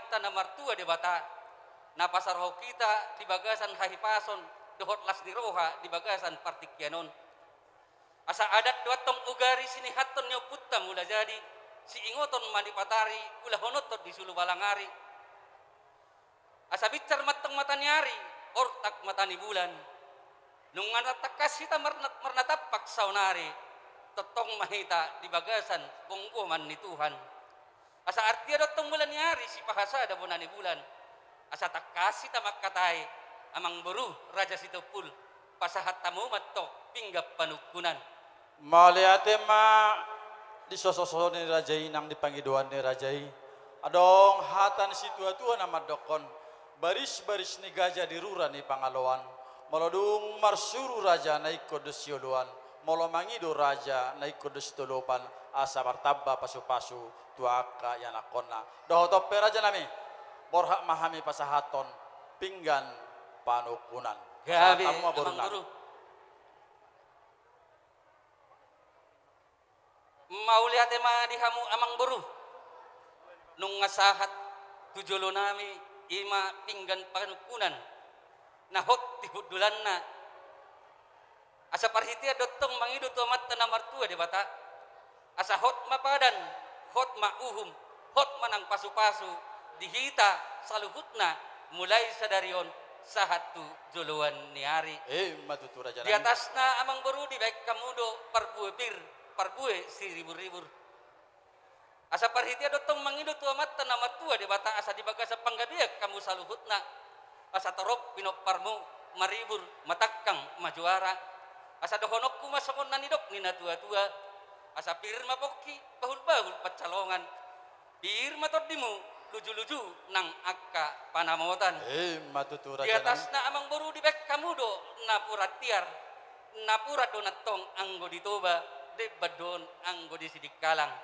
matta na martua de bata na pasarho kita di bagasan hahipason dohot las di roha di bagasan partikyanon asa adat duatong ugari sini haton nyo putta mula jadi si ingoton manipatari ulah honotot di sulu balangari asa bicar matang matanyari ortak matani bulan nung manatakas kita marnatapak saunari totong mahita di bagasan bonggoman ni Tuhan asa artia dotong bulan nyari si pahasa da bonani bulan asa takasi ta makkatai amang beruh raja situpul pasahat tamu matok pinggap panukunan maliate ma di sososo ni rajai nang dipanggiduan ni rajai adong hatan si tua-tua nama dokon baris-baris ni gajah di rura ni pangaloan molodung marsuru raja naik kodes yoluan molo mangido raja naik kodes tolopan asa martabba pasu-pasu tuaka yanakonna dohoto raja nami borhak mahami pasahaton pinggan panukunan gabe tamu amang barunan beruh mau lihat ma dihamu amang beruh nung ngasahat tujolo nami ima pinggan panukunan nahot tihudulanna asa parhitia dotong mangido tu amat tanah martua de bata asa hot mapadan hot mauhum hot manang pasu-pasu dihita saluhutna mulai sadarion sahatu joloan niari matutu raja di atasna amang beru di baik kamudo parbue si ribur-ribur asa parhitia dotong mangido tu amat tanah martua de bata asa dibagasa panggabiak kamu saluhutna asa torop pinopparmu maribur matakkang majuara asa dohonokku masakon nanidok nina tua-tua asa pirma pokki bahul-bahul pacalongan pirma todimu luju-luju nang akka panamotan matutu di raja atasna amang boru di bek kamudo napura tiar napura donatong anggo ditoba de badon anggo di sidik kalang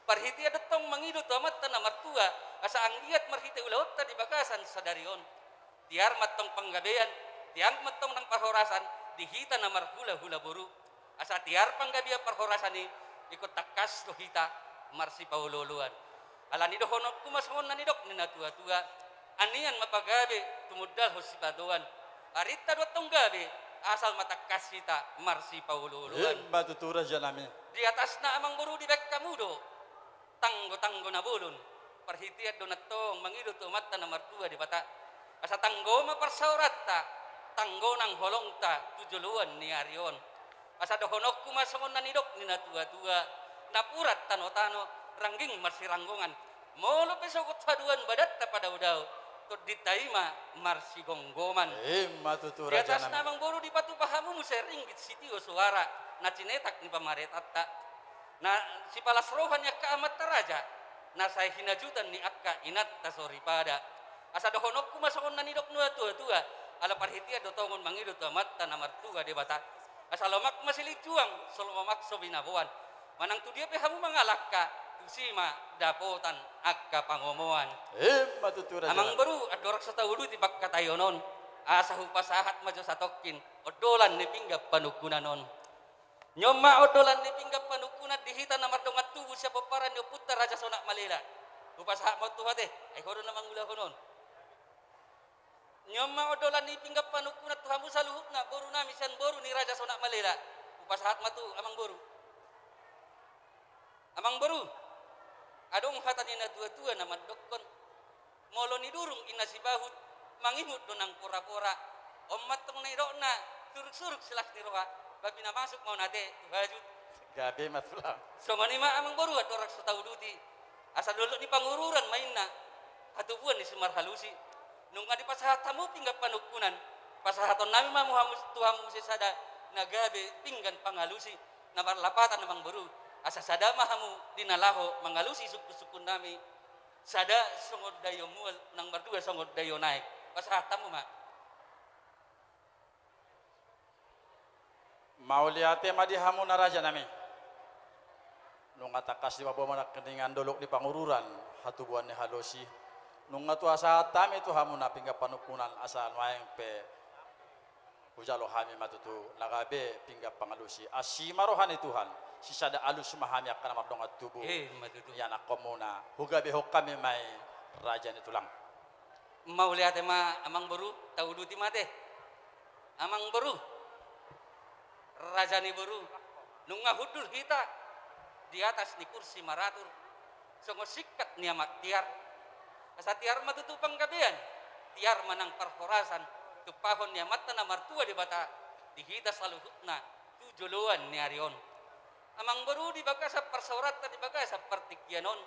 parhitia detong mangido tu amat tanah martua asa anggiat marhiti ulautta di bagasan sadarion tiar matong panggabean tiang matong nang parhorasan dihita na marhula-hula boru asa tiar panggabia parhorasani ikut takas do hita marsi paululuan alani dohonok kumasahon nanidok nina tua-tua anian mapagabe tumudal hosipadoan arita dotong gabe asal matakas hita marsi paululuan matutu raja nami di atasna amang boru di bek kamudo tanggo-tanggo na bulun parhitiat donatong mangido tu matta na martua di bata asa tanggo maparsauratta tanggo nang holongta tujuluan ni arion asa dohonok kumasongon nanidok nina tua-tua napurat tano-tano rangging marsiranggongan molo pesokot paduan badat pada udao to ditaima marsi gonggoman matutu di raja atas nami namang boru di patu pahamu museringgit sitio suara na cinetak ni pamaretatta na si palas rohan yak kaamat taraja na say hinajutan ni akka inat tasoripada asa dohonok kumasongon nanidok nua tua-tua ala parhitia dotongon mangido tu amat tanah martua de bata asa lomak masilijuang solomak sobinabuan manang tu dia pe hamu mangalakka tusima dapotan akka pangomoan matutu raja amang baru adorak sataulu ti pakkatayonon asa hupasahat majo satokin odolan ni pinggap panukunanon nyoma odolan ni pinggap panukunat dihita na mardongat tubuh siya paparan ni putar raja sonak malila hupasahat mo tuhate ay kodo na mangula konon nyoma odolan ni pinggap panukunat tuhamu saluhutna boru nami sian boru ni raja sonak malila upasahat matu amang boru adong hatan ina tua-tua na mandokon molo ni durung ina si bahut mangimut donang pura-pura omat tong na irokna suruk-suruk silas ni roha babi na masuk mau nate tuhajut gabe matulang so manima amang boru adorak satauluti asa dulu ni pangururan mainna hatubuan ni sumar halusi nung di pasahatamu pinggap panukunan pasahaton nami mamuhamus tuhamu sesada nagabe pinggan pangalusi namar lapatan namang beru asa sada mahamu dinalaho mangalusi suku-sukun nami sada songod dayo mual nang berdua songod dayo naik pasahatamu ma mau liate ma dihamu na raja nami nung atakas di babo manak keningan dolok di pangururan hatubuan ni halosi nung atu asa tami tu hamu na pingga panukunan asa nuaeng pe hujalo hami matutu nagabe pingga pangalusi asima rohani Tuhan sisada alus mahami akan mardonga tubuh matutu yana komuna hugabe hokami mai raja ni tulang. Mau lihat ma amang baru tahu duti mate. Amang baru raja ni baru nunga hudul hita di atas ni kursi maratur. Songo sikat ni amat tiar. Asa tiar matutupang gabian. Tiar manang perhorasan tupahon ni amat na martua di bata dihita saluhutna tujuluan ni arion. Amang baru di bagasa persauratan di bagasa pertikyanon.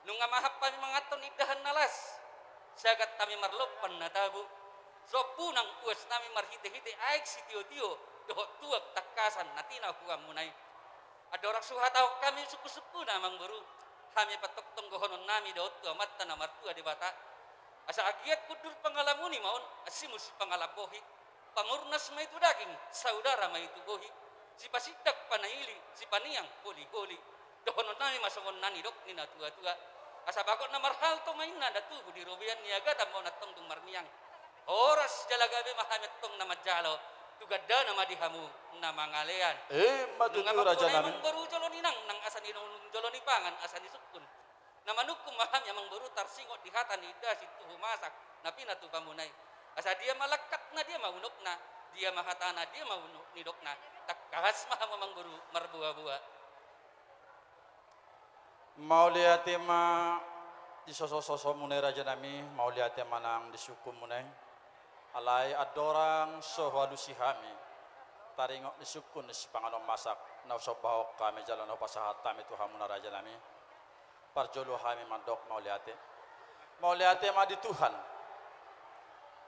Nunga mahap kami mangaton idahan nalas. Sagat kami marlopan na tabu. So punang uas nami marhite-hite aik si tio-tio dohot tuak takasan natina huwa munay. Adorak suhatau kami suku-suku na amang baru. Kami patok tonggohonon nami dohot tua mata na martua di bata. Asa agiat kudur pangalamuni maun asimus pangalabohi. Pangurnas ma itu daging, saudara ma itu bohi. Si pasidak panaili, si paniang holi-holi. Dohonon nami masongon nani dok ni na tua-tua. Asa bakot na marhal to main na datubo di robian niaga tamo na tong dung marniang. Oras jalagabe mahamet tong na majalo. Tugada na madihamu na mangalean. Matutu Nung raja abang namin. mong baru jolo ninang nang asan inong jolo ni pangan asan ni sukun. Na manukum maham yang baru tarsingot di hatan ida situ humasak na pinatu pamunay. Asa dia malakat na dia maunok na dia mahatana dia maunok nidok na takas maham mang baru marbuah-buah. Mau lihat ma di sosok-sosok munai raja nami, mau lihat manang di suku munai. Alai adorang sohalusi hami. Taringok di suku ni panganom masak. Na usabahok kami jalan pasahat kami Tuhan muna raja nami. Parjolo kami mandok mau lihat. Mau lihat ma di Tuhan.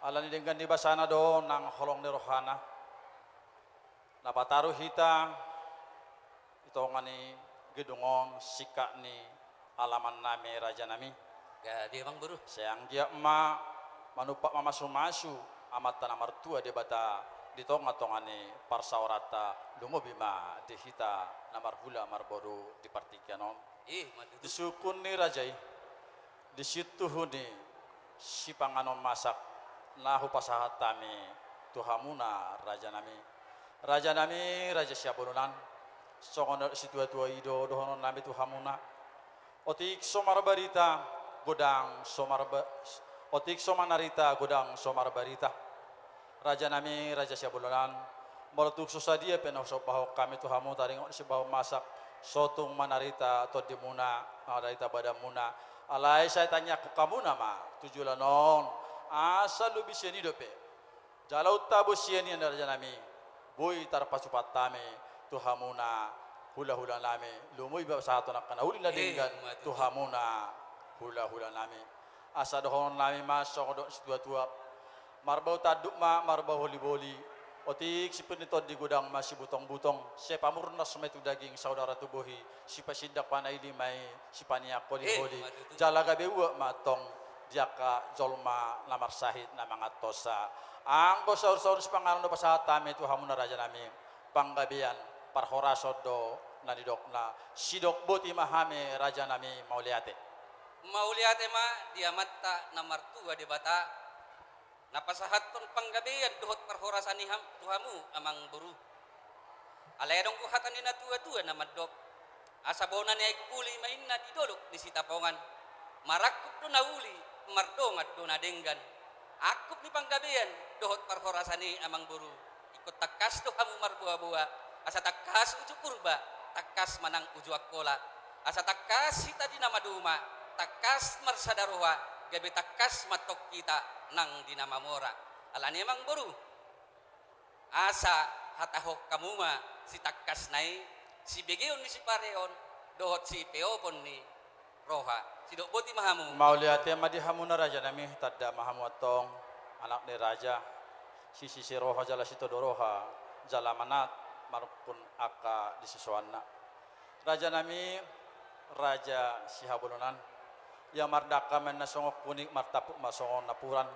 Alani dengan di basana do nang holong ni rohana. Napataruh hita ito ngani gedungon sikak ni alaman nami raja nami. Ya dia mang baru. Sayang dia ma manupak mamasu-masu amat tanah martua dia bata di tonga-tongani parsaurata lumobima di hita namar hula marboru di partikianom. Matutu. Di sukun ni rajai di situ huni si panganom masak nahu pasahatami tuhamuna raja nami raja siabununan songon situa-tua ido dohonon nami tuhamuna otik somar barita godang otik somanarita godang somar barita raja nami raja siabununan meletuk susadia penau sobahok kami tuhamu taring si bahu masak sotung manarita atau dimuna manarita badamuna alai saya tanya ke kamu nama tujulanon asal lu bisa ni dope jalau tabu siani raja nami boy tarpasupat tame tuhamuna hula-hula nami lumui bab satu nak kana ulila dengan tuhamuna hula-hula nami asa dohon nami masuk dok tua-tua marbau taduk ma marbau holi-boli otik si penitot di gudang masih butong-butong si pamurnas itu daging saudara tubuhi si pasidak panai limai si paniak holi-holi jalaga bewa matong jaka jolma lamar sahid na mga tosa anggo saur-saur sepangalan do pasahat tami tuhamuna raja nami panggabian parhorasodo na didokna sidok boti mahame raja nami mauliate Ma dia mata na martua di bata napasahaton panggabian dohot parhorasan ni tuhamu amang buru alayadong kuhatan ni na tua-tua na madok asabona ni aikuli main na didolok di sitapongan marakuk do nauli mardongat do na denggan akup ni panggabian dohot parhorasan ni amang buru ikut takas do hamu marbuah-buah asa takas uju kurba takas manang uju akola asa takas hita di nama duma takas marsadarowa gabe takas matok kita nang di nama mora alani emang baru asa hatahok kamuma si takas nai si begeon ni si pareon dohot si peopon ni roha si dok boti mahamu mau lihat ya madi hamuna raja nami tadda mahamu atong anak ni raja si roha jala si todoroha jala manat marupun aka di siswana raja nami raja sihabununan ya mardaka men nasongok kunik martapuk masongon napuran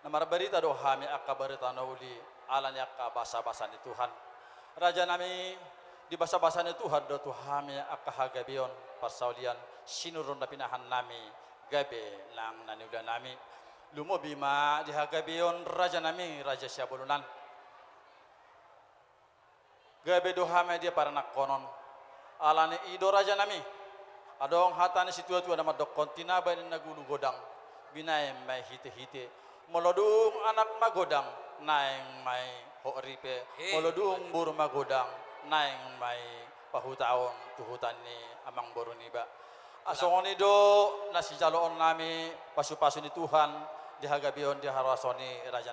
namar berita do hami aka berita nauli alan aka basa-basa ni Tuhan raja nami di basa-basa ni Tuhan do tuhami aka hagabion pasaulian sinurun na pinahan nami gabe lang naniulan nami lumobima di hagabion raja nami raja siabulunan gabe do hami dia para nakonon alani ido raja nami adong hatani si tua nama dokon tinaba ni nagulu godang binay may hite molodung anak magodang naing may horipe molodung buru magodang naing may pahutaon tuhutan ni amang boruniba asongoni do nasi jaloon nami pasu-pasu ni Tuhan dihagabion diharasoni raja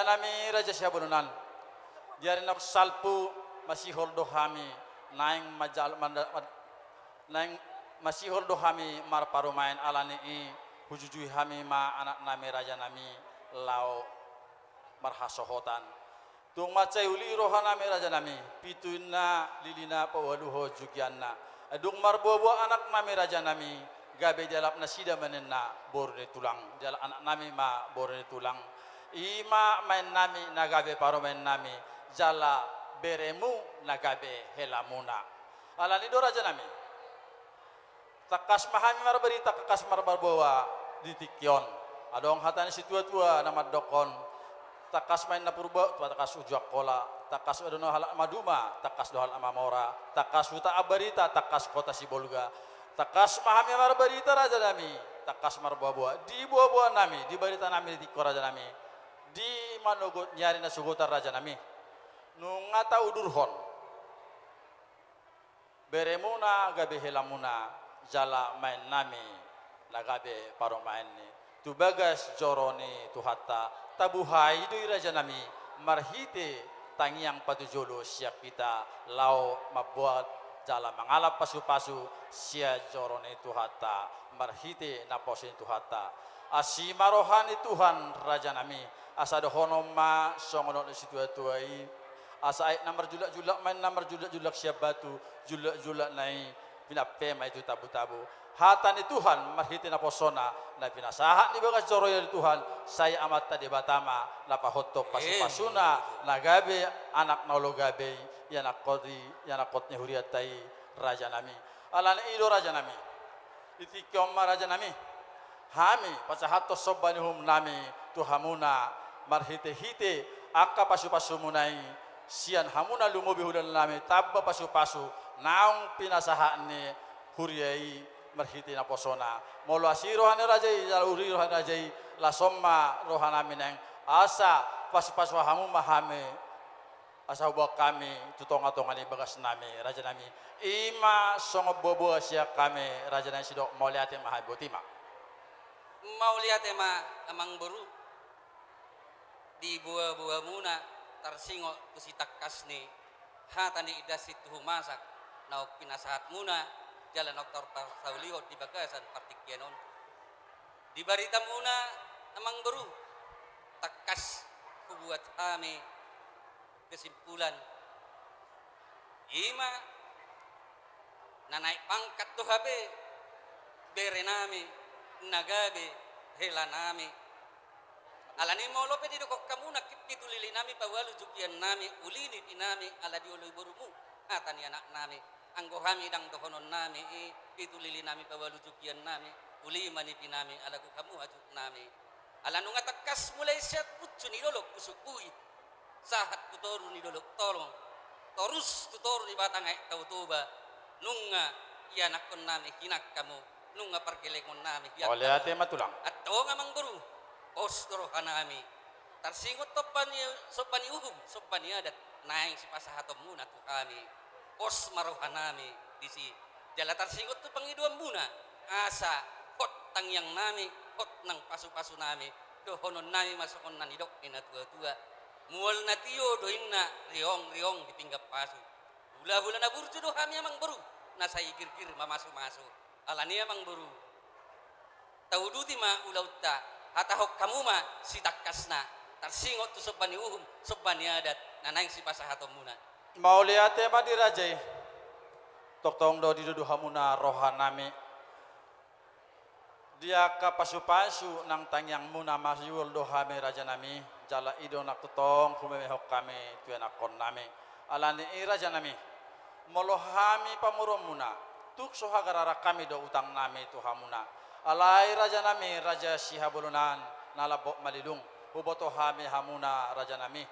nami raja siabununan diarin aku salpu masih holdo kami naing naing masih holdo kami mar parumain alani hujujui kami ma anak nami raja nami lau marhasohotan tung macai uli roha nami raja nami pituna lilina pawaluho jugianna adung marbobo anak nami raja nami gabe jalap nasida menena borne tulang jala anak nami ma borne tulang ima main nami nagabe parumain nami jala beremu nagabe helamuna alani do raja nami takas mahami marberita kakas marbarbawa di tikyon adong hatani si tua nama dokon takas main na purba takas ujak kola takas adono halak maduma takas dohal amamora takas huta abarita takas kota sibolga takas mahami marberita raja nami takas marbawa di buah nami di barita nami di tikor raja nami di manogot nyari na sugotar raja nami nungata udurhon beremuna gabe helamuna jala main nami nagabe paromain ni tu bagas joroni tu hatta tabuhai du raja nami marhite tangiang patujolo siap kita lau mabuat jala mangalap pasu-pasu sia joroni tu hatta marhite naposin tu hatta asimarohani Tuhan raja nami asado honoma songono situatuai asa nomor julak main nomor julak siap batu julak nai pinapema itu tabu-tabu hatani Tuhan marhiti na posona na pinasahat ni bagas joroya di Tuhan saya amat tadi batama na pahotok pasu-pasuna na gabe anak naulo gabe yana kotnya huriatai raja nami alani ido raja nami iti kiomma raja nami hami pasahato sobbanihum nami tuhamuna marhite hite akka pasu-pasu munai sian hamuna lumobi hudan nami tabba pasu-pasu naung pinasahan ni huriai marhiti na posona molo asirohane rajai jaluri rohane rajai la somma rohana mineng asa pas-pas wahamu mahame asa ubak kami tutonga-tonga ni bagas nami raja nami ima songo bobo sia kami raja nami sidok mauliate mahabotima mauliate ma amang buru di buah-buah muna tarsingo kusitak kasni hatani idasit humasak nauk pinasahat muna jalan doktor Saulio di bagasan partikyanon di barita muna amang beru takas kubuat kami kesimpulan ima nanaik pangkat tuh habe bere nami nagabe hela nami alani molo pe didokok kamuna kitu lili nami pawalu jukian nami ulini pinami ala diolu burumu atani anak nami anggo kami dang dohonon nami itu lili nami pawalu jukian nami uli mani pinami ala ku kamu ajuk nami ala nunga takas mulai siat pucu ni dolok kusukui sahat tutoru ni dolok tolong torus tutoru di batangai tau toba nunga iya nakon nami hinak kamu nunga pergelekon nami oleh ate matulang atau ngamang guru ostro hanami tarsingot sopani uhum sopani adat naing si pasahatom muna tu kami pos marohanami disi jala tarsingot tu pangiduan muna asa hot tangyang nami hot nang pasu-pasu nami dohonon nami masukon nanidok ina tua-tua mual na tiyo dohingna riong dipinggap pasu hula-hula na burju do kami amang baru nasa ikir-kir mamasu-masu alani amang baru tauduti ma ulauta hatahok kamu ma sitakasna tarsingot tu sobani uhum sobani adat nanaing si pasahatom muna mau liate ma dirajai tok tong do didudu hamuna rohanami dia ka pasu-pasu nang tangyang muna masyul do hame raja nami jala ido nak tutong kumeme hok kami tuena kon nami alani raja nami molohami pamurom muna tuk sohagarara kami do utang nami tu hamuna alai raja nami raja sihabulunan nalabok malilung huboto hami hamuna raja nami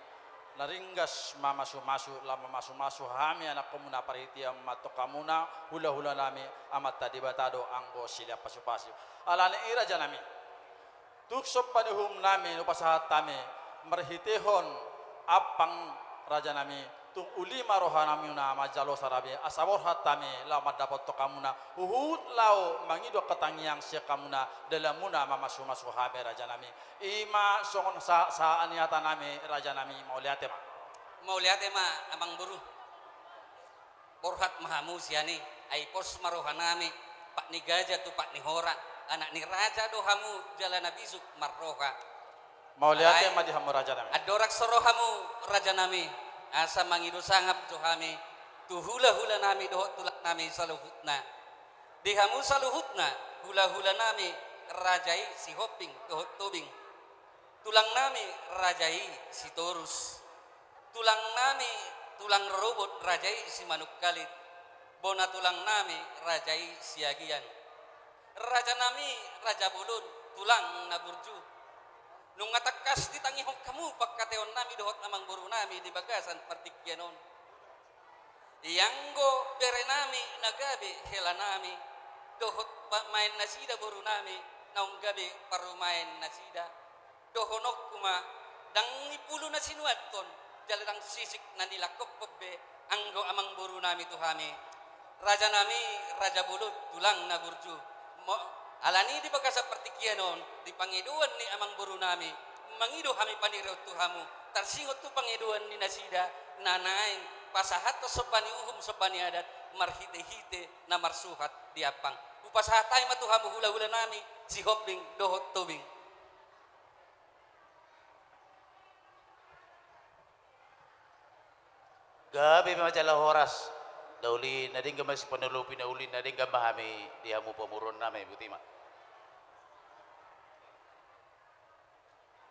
naringgas mamasu-masu lama masu-masu hami anak komuna paritia mato kamuna hula-hula nami amat tadi batado anggo silya pasu-pasu alane ira janami tuksop panihum nami nupasahat tami merhitehon apang raja nami tung ulima rohanami na majalo sarabi asabor hatami lama dapat to kamuna uhut lau mangido ketangiang sia kamuna dalamuna mamasu-masu hame raja nami ima songon sa aniata nami raja nami mau lihat ma amang buru borhat mahamu siani ai pos marohanami pak ni gajah tu pak ni hora anak ni raja dohamu jalan nabisuk marroha mau lihat ma di hamu raja nami adorak sorohamu raja nami asa mangido sangap dohami tu hula-hula nami dohot tulak nami saluhutna dihamu saluhutna hula-hula nami rajai si hoping dohot tubing tulang nami rajai si torus tulang nami tulang robot rajai si manuk kalit bona tulang nami rajai si agian raja nami raja bulun tulang naburju nung ngatakas ditangihok kamu pagkateon nami dohot namang buru nami di bagasan partikyanon Ianggo bere nami nagabi hela nami dohot main nasida buru nami naung gabi parumain nasida dohonok kuma dang ipulu na sinuaton jaladang sisik na nilakop pebe anggo amang buru nami tuhami raja nami raja bulut tulang na burju alani di bagasa partikyanon di pangiduan ni amang buru nami mangido kami paniraw tuhamu tarsingot tu pangiduan ni nasida nanaing pasahat to sobani uhum sobani adat marhite-hite na marsuhat diapang upasahatay matuhamu hula-hula nami si hobing dohot tubing gabi macala horas dauli nading gamas panulupi na uli nading gamahami dihamu pamurun nami butima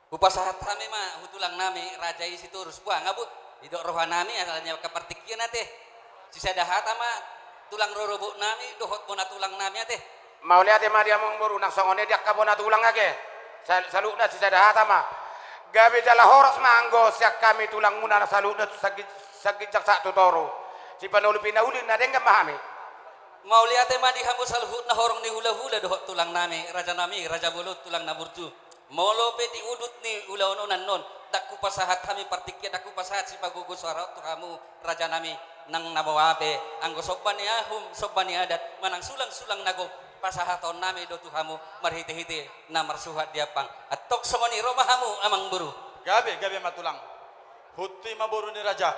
upasahat kami ma hutulang nami rajai si turus buah ngabut didok roha nami asalnya kepartikyan nate sisa dahata ma tulang rorobo nami dohot bona tulang nami ate mau lihat ma dia mong buru nak songone dia kabona tulang age salukna sisa dahata ma gabi jala horas manggo siak kami tulang muna salukna sagit sak tutoro si panulupi na uli nadeng gamahami mau lihat ma dihamu salhut na horong ni hula-hula dohot tulang nami raja bulut tulang naburju molope di udut ni ulaononan non dakku pasahat kami partikya dakku pasahat si pagugus warot tu kamu raja nami nang nabawabe anggo sobani ahum sobani adat manang sulang-sulang nago pasahaton nami do tu kamu marhite-hite na marsuhat diapang atok samani romahamu amang buru gabe matulang huti maburu ni raja